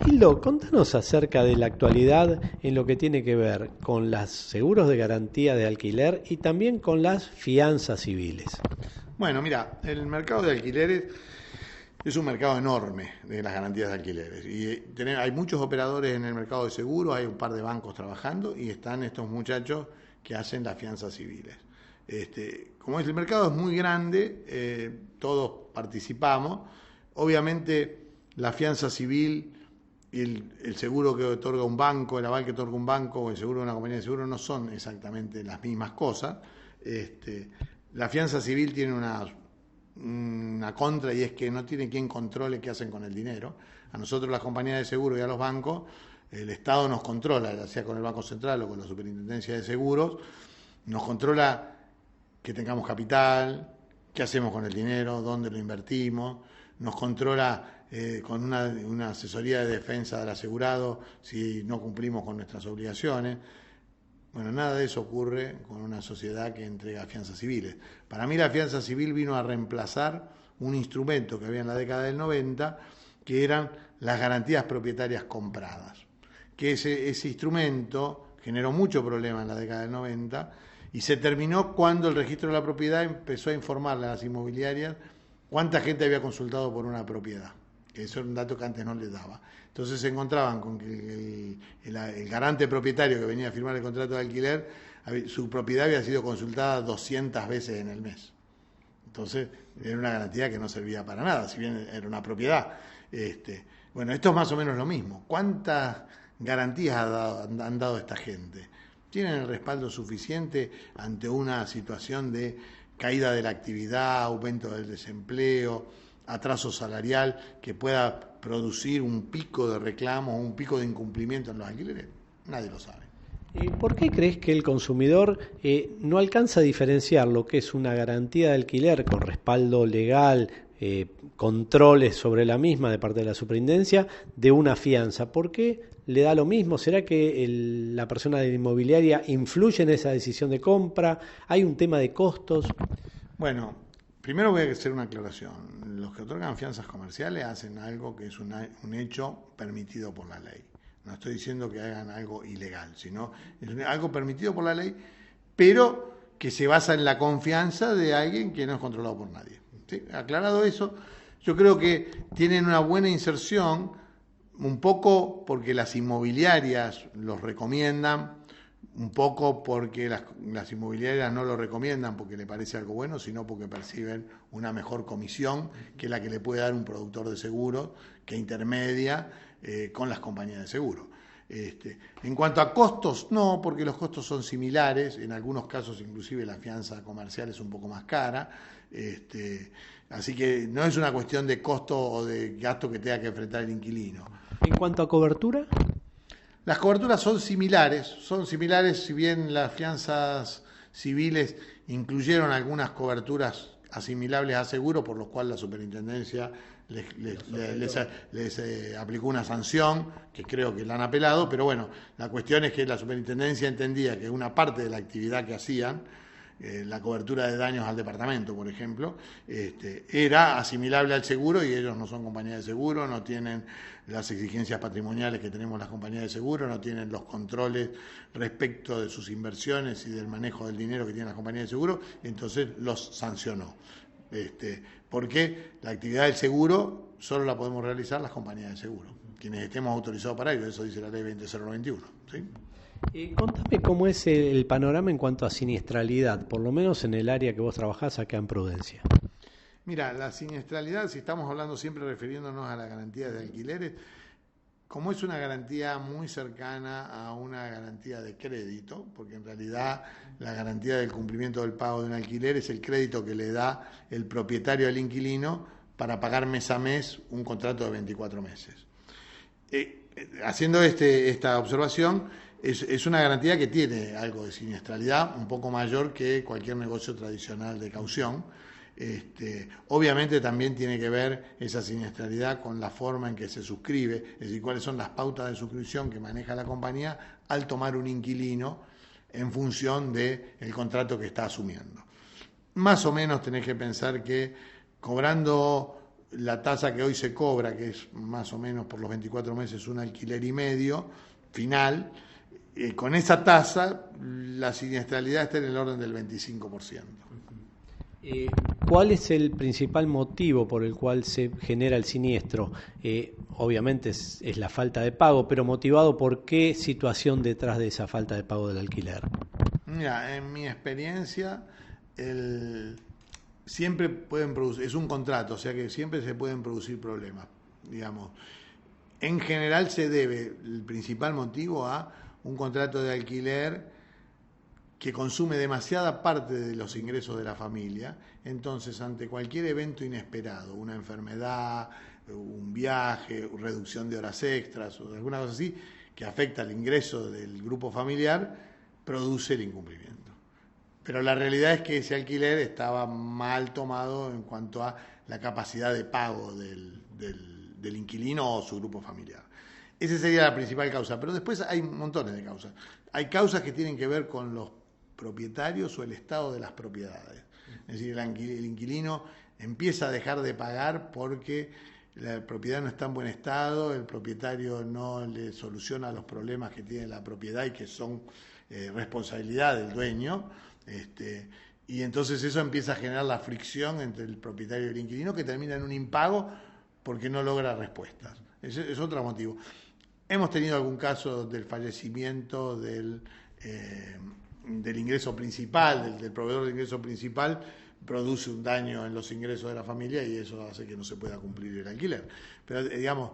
Hildo, contanos acerca de la actualidad en lo que tiene que ver con los seguros de garantía de alquiler y también con las fianzas civiles. Bueno, mira, el mercado de alquileres es un mercado enorme de las garantías de alquileres. Y hay muchos operadores en el mercado de seguros, hay un par de bancos trabajando y están estos muchachos que hacen las fianzas civiles. Como el mercado es muy grande, todos participamos. Obviamente la fianza civil y el seguro que otorga un banco, el aval que otorga un banco o el seguro de una compañía de seguro no son exactamente las mismas cosas. La fianza civil tiene una contra y es que no tiene quien controle qué hacen con el dinero. A nosotros las compañías de seguro y a los bancos, el Estado nos controla, ya sea con el Banco Central o con la Superintendencia de Seguros, nos controla que tengamos capital, qué hacemos con el dinero, dónde lo invertimos, nos controla con una asesoría de defensa del asegurado si no cumplimos con nuestras obligaciones. Bueno, nada de eso ocurre con una sociedad que entrega fianzas civiles. Para mí la fianza civil vino a reemplazar un instrumento que había en la década del 90, que eran las garantías propietarias compradas. Que ese instrumento generó mucho problema en la década del 90 y se terminó cuando el registro de la propiedad empezó a informarle a las inmobiliarias cuánta gente había consultado por una propiedad, que eso era un dato que antes no les daba. Entonces se encontraban con que el garante propietario que venía a firmar el contrato de alquiler, su propiedad había sido consultada 200 veces en el mes. Entonces era una garantía que no servía para nada, si bien era una propiedad. Bueno, esto es más o menos lo mismo. ¿Cuántas garantías han dado esta gente? ¿Tienen el respaldo suficiente ante una situación de caída de la actividad, aumento del desempleo, atraso salarial que pueda producir un pico de reclamos, un pico de incumplimiento en los alquileres? Nadie lo sabe. ¿Por qué crees que el consumidor no alcanza a diferenciar lo que es una garantía de alquiler con respaldo legal, controles sobre la misma de parte de la superintendencia, de una fianza? ¿Por qué le da lo mismo? ¿Será que la persona de la inmobiliaria influye en esa decisión de compra? ¿Hay un tema de costos? Bueno, primero voy a hacer una aclaración. Los que otorgan fianzas comerciales hacen algo que es un hecho permitido por la ley. No estoy diciendo que hagan algo ilegal, sino es algo permitido por la ley, pero que se basa en la confianza de alguien que no es controlado por nadie. ¿Sí? Aclarado eso, yo creo que tienen una buena inserción, un poco porque las inmobiliarias los recomiendan, un poco porque las inmobiliarias no lo recomiendan porque le parece algo bueno, sino porque perciben una mejor comisión que la que le puede dar un productor de seguro que intermedia con las compañías de seguro. En cuanto a costos, no, porque los costos son similares, en algunos casos inclusive la fianza comercial es un poco más cara, así que no es una cuestión de costo o de gasto que tenga que enfrentar el inquilino. En cuanto a cobertura, las coberturas son similares si bien las fianzas civiles incluyeron algunas coberturas asimilables a seguro, por lo cual la superintendencia les aplicó una sanción, que creo que la han apelado, pero bueno, la cuestión es que la superintendencia entendía que una parte de la actividad que hacían, la cobertura de daños al departamento, por ejemplo, era asimilable al seguro y ellos no son compañías de seguro, no tienen las exigencias patrimoniales que tenemos las compañías de seguro, no tienen los controles respecto de sus inversiones y del manejo del dinero que tienen las compañías de seguro, entonces los sancionó. Porque la actividad del seguro solo la podemos realizar las compañías de seguro, quienes estemos autorizados para ello, eso dice la ley 20091. ¿Sí? Contame cómo es el panorama en cuanto a siniestralidad, por lo menos en el área que vos trabajás acá en Prudencia. Mira, la siniestralidad, si estamos hablando siempre refiriéndonos a la garantía de alquileres, como es una garantía muy cercana a una garantía de crédito, porque en realidad la garantía del cumplimiento del pago de un alquiler es el crédito que le da el propietario al inquilino para pagar mes a mes un contrato de 24 meses. Haciendo esta observación, es una garantía que tiene algo de siniestralidad, un poco mayor que cualquier negocio tradicional de caución. Obviamente también tiene que ver esa siniestralidad con la forma en que se suscribe, es decir, cuáles son las pautas de suscripción que maneja la compañía al tomar un inquilino en función del contrato que está asumiendo. Más o menos tenés que pensar que cobrando la tasa que hoy se cobra, que es más o menos por los 24 meses un alquiler y medio final, con esa tasa la siniestralidad está en el orden del 25%. ¿Cuál es el principal motivo por el cual se genera el siniestro? Obviamente es la falta de pago, pero motivado por qué situación detrás de esa falta de pago del alquiler. Mira, en mi experiencia, siempre pueden producir, es un contrato, o sea que siempre se pueden producir problemas, digamos. En general se debe el principal motivo a un contrato de alquiler que consume demasiada parte de los ingresos de la familia. Entonces, ante cualquier evento inesperado, una enfermedad, un viaje, reducción de horas extras o alguna cosa así, que afecta al ingreso del grupo familiar, produce el incumplimiento. Pero la realidad es que ese alquiler estaba mal tomado en cuanto a la capacidad de pago del inquilino o su grupo familiar. Esa sería la principal causa, pero después hay montones de causas. Hay causas que tienen que ver con los propietarios o el estado de las propiedades. Es decir, el inquilino empieza a dejar de pagar porque la propiedad no está en buen estado, el propietario no le soluciona los problemas que tiene la propiedad y que son responsabilidad del dueño, y entonces eso empieza a generar la fricción entre el propietario y el inquilino, que termina en un impago porque no logra respuestas. Ese es otro motivo. Hemos tenido algún caso del fallecimiento del ingreso principal, del proveedor de ingreso principal, produce un daño en los ingresos de la familia y eso hace que no se pueda cumplir el alquiler. Pero, digamos,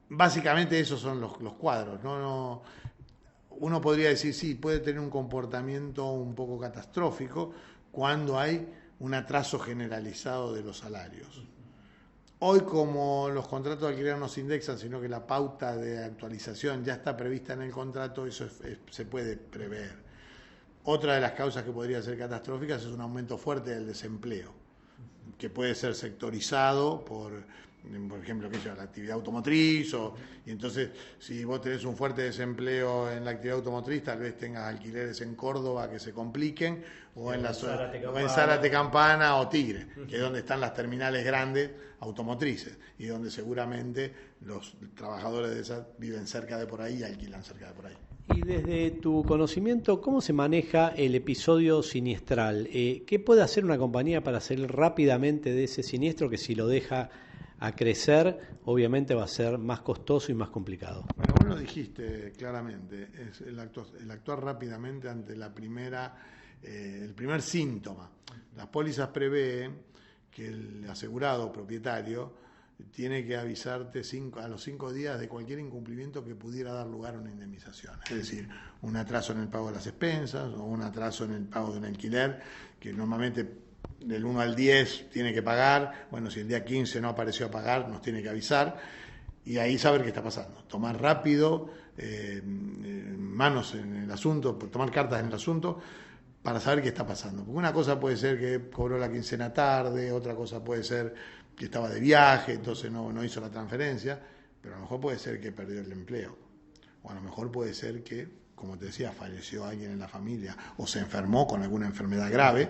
básicamente esos son los cuadros. No, uno podría decir, sí, puede tener un comportamiento un poco catastrófico cuando hay un atraso generalizado de los salarios. Hoy, como los contratos de alquiler no se indexan, sino que la pauta de actualización ya está prevista en el contrato, eso se puede prever. Otra de las causas que podría ser catastróficas es un aumento fuerte del desempleo, que puede ser sectorizado por ejemplo, la actividad automotriz, y entonces si vos tenés un fuerte desempleo en la actividad automotriz, tal vez tengas alquileres en Córdoba que se compliquen, o en Zárate Campana o Tigre, que es donde están las terminales grandes automotrices, y donde seguramente los trabajadores de esas viven cerca de por ahí y alquilan cerca de por ahí. Y desde tu conocimiento, ¿cómo se maneja el episodio siniestral? ¿Qué puede hacer una compañía para salir rápidamente de ese siniestro que, si lo deja a crecer, obviamente va a ser más costoso y más complicado? Bueno, vos lo dijiste claramente, es el actuar rápidamente ante el primer síntoma. Las pólizas prevén que el asegurado propietario tiene que avisarte a los 5 días de cualquier incumplimiento que pudiera dar lugar a una indemnización. Es decir, un atraso en el pago de las expensas o un atraso en el pago de un alquiler, que normalmente del 1 al 10 tiene que pagar. Bueno, si el día 15 no apareció a pagar, nos tiene que avisar, y ahí saber qué está pasando. Tomar rápido, manos en el asunto, tomar cartas en el asunto, para saber qué está pasando. Porque una cosa puede ser que cobró la quincena tarde, otra cosa puede ser que estaba de viaje, entonces no hizo la transferencia, pero a lo mejor puede ser que perdió el empleo, o a lo mejor puede ser que, como te decía, falleció alguien en la familia o se enfermó con alguna enfermedad grave,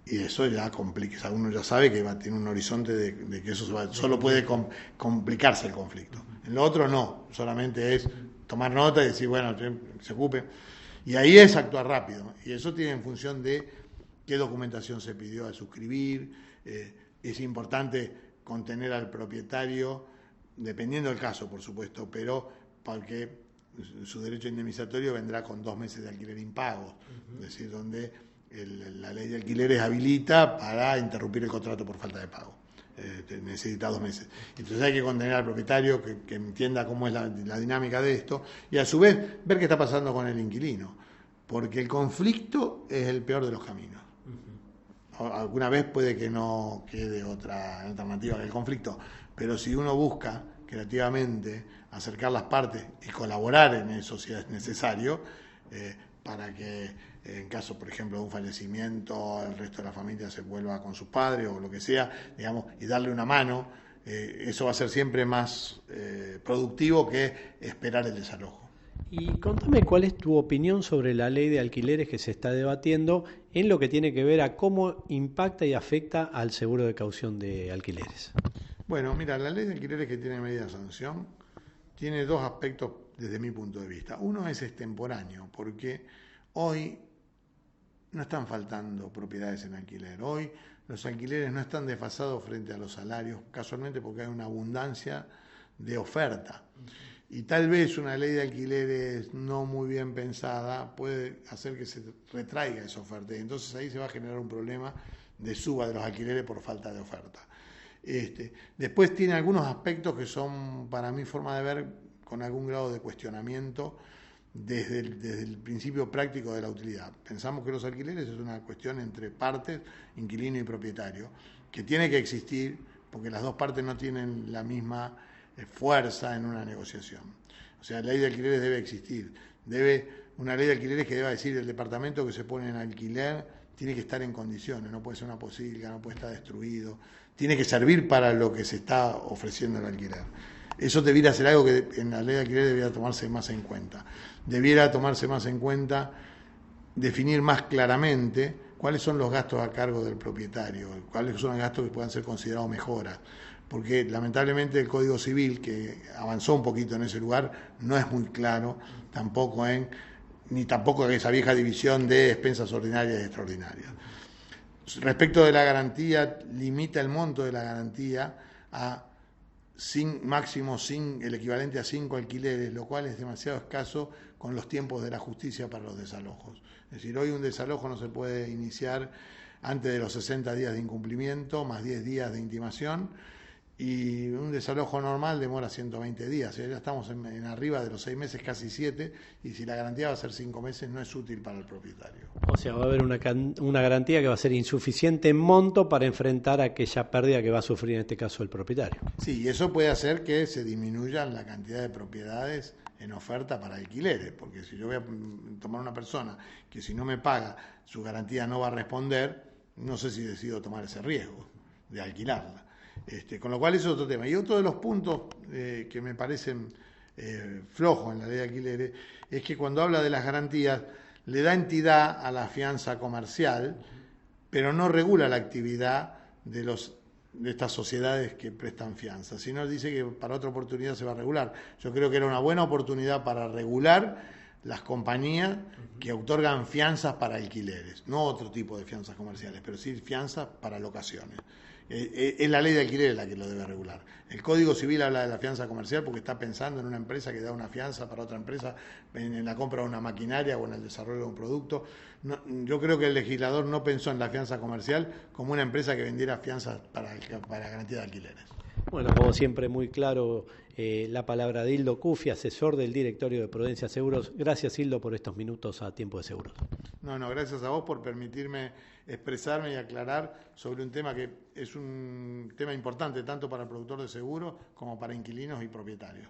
y eso ya complica. Uno ya sabe que tiene un horizonte de que eso solo puede complicarse el conflicto. En lo otro no, solamente es tomar nota y decir, bueno, se ocupe. Y ahí es actuar rápido, y eso tiene en función de qué documentación se pidió al suscribir. Es importante contener al propietario, dependiendo del caso, por supuesto, pero porque su derecho indemnizatorio vendrá con 2 meses de alquiler impago, es decir, donde la ley de alquileres habilita para interrumpir el contrato por falta de pago. Necesita 2 meses. Entonces hay que contener al propietario, que entienda cómo es la dinámica de esto, y a su vez ver qué está pasando con el inquilino, porque el conflicto es el peor de los caminos. Alguna vez puede que no quede otra alternativa que el conflicto, pero si uno busca creativamente acercar las partes y colaborar en eso si es necesario, para que en caso, por ejemplo, de un fallecimiento, el resto de la familia se vuelva con sus padres o lo que sea, digamos, y darle una mano, eso va a ser siempre más productivo que esperar el desalojo. Y contame cuál es tu opinión sobre la ley de alquileres que se está debatiendo en lo que tiene que ver a cómo impacta y afecta al seguro de caución de alquileres. Bueno, mira, la ley de alquileres que tiene medida de sanción tiene dos aspectos desde mi punto de vista. Uno es extemporáneo, porque hoy no están faltando propiedades en alquiler. Hoy los alquileres no están desfasados frente a los salarios, casualmente porque hay una abundancia de oferta. Y tal vez una ley de alquileres no muy bien pensada puede hacer que se retraiga esa oferta. Y entonces ahí se va a generar un problema de suba de los alquileres por falta de oferta. Después tiene algunos aspectos que son, para mi forma de ver, con algún grado de cuestionamiento desde el principio práctico de la utilidad. Pensamos que los alquileres es una cuestión entre partes, inquilino y propietario, que tiene que existir porque las dos partes no tienen la misma fuerza en una negociación. O sea, la ley de alquileres debe existir. Una ley de alquileres que deba decir el departamento que se pone en alquiler tiene que estar en condiciones, no puede ser una posilga, no puede estar destruido, tiene que servir para lo que se está ofreciendo el alquiler. Eso debiera ser algo que en la ley de alquiler debiera tomarse más en cuenta. Debiera tomarse más en cuenta, definir más claramente cuáles son los gastos a cargo del propietario, cuáles son los gastos que puedan ser considerados mejoras. Porque lamentablemente el Código Civil, que avanzó un poquito en ese lugar, no es muy claro tampoco ni tampoco en esa vieja división de expensas ordinarias y extraordinarias. Respecto de la garantía, limita el monto de la garantía a máximo el equivalente a 5 alquileres, lo cual es demasiado escaso con los tiempos de la justicia para los desalojos. Es decir, hoy un desalojo no se puede iniciar antes de los 60 días de incumplimiento, más 10 días de intimación, y un desalojo normal demora 120 días. Ya estamos en arriba de los 6 meses, casi 7, y si la garantía va a ser 5 meses, no es útil para el propietario. O sea, va a haber una garantía que va a ser insuficiente en monto para enfrentar aquella pérdida que va a sufrir en este caso el propietario. Sí, y eso puede hacer que se disminuya la cantidad de propiedades en oferta para alquileres, porque si yo voy a tomar una persona que si no me paga, su garantía no va a responder, no sé si decido tomar ese riesgo de alquilarla. Con lo cual eso es otro tema. Y otro de los puntos que me parecen flojos en la ley de alquileres es que cuando habla de las garantías le da entidad a la fianza comercial, pero no regula la actividad de estas sociedades que prestan fianza, sino dice que para otra oportunidad se va a regular. Yo creo que era una buena oportunidad para regular las compañías que otorgan fianzas para alquileres, no otro tipo de fianzas comerciales, pero sí fianzas para locaciones. Es la ley de alquileres la que lo debe regular. El Código Civil habla de la fianza comercial porque está pensando en una empresa que da una fianza para otra empresa en la compra de una maquinaria o en el desarrollo de un producto. No, yo creo que el legislador no pensó en la fianza comercial como una empresa que vendiera fianzas para garantía de alquileres. Bueno, como siempre, muy claro la palabra de Hildo Cufi, asesor del Directorio de Prudencia Seguros. Gracias, Hildo, por estos minutos a Tiempo de Seguros. No, gracias a vos por permitirme expresarme y aclarar sobre un tema que es un tema importante tanto para el productor de seguros como para inquilinos y propietarios.